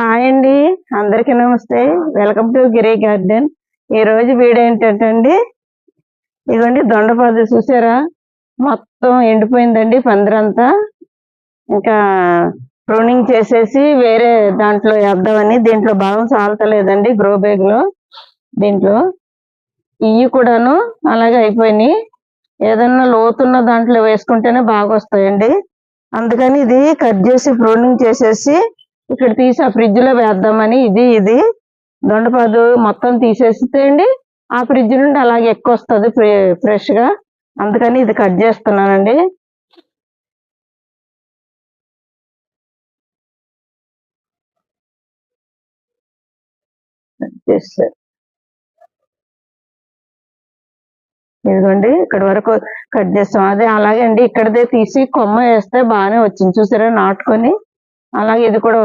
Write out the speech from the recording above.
Hi అండి, అందరికీ నమస్తే. Welcome to Giri garden. ఈ రోజు వీడియో ఏంటంటే అండి, ఇదిగోండి దొండపాదు చూసారా, మొత్తం ఎండిపోయిందండి పందిరంతా. ఇంకా ప్రూనింగ్ చేసేసి వేరే దాంట్లో వేద్దామని, దీంట్లో భాగం చాలతలేదండి గ్రో బ్యాగ్ లో. దీంట్లో ఇవి కూడాను అలాగే అయిపోయినాయి. ఏదన్నా లోతున్న దాంట్లో వేసుకుంటేనే బాగా వస్తాయండి. అందుకని ఇది కట్ చేసి ప్రూనింగ్ చేసేసి ఇక్కడ తీసి ఆ ఫ్రిడ్జ్ లో వేద్దామని. ఇది దొండపాదు మొత్తం తీసేస్తే అండి ఆ ఫ్రిడ్జ్ నుండి అలాగే ఎక్కువ వస్తుంది ఫ్రెష్ గా. అందుకని ఇది కట్ చేస్తున్నానండి. ఇదిగోండి ఇక్కడ వరకు కట్ చేస్తాం. అదే అలాగే అండి, ఇక్కడదే తీసి కొమ్మ వేస్తే బాగానే వచ్చింది చూసారా, నాటుకొని. అలాగే ఇది కూడా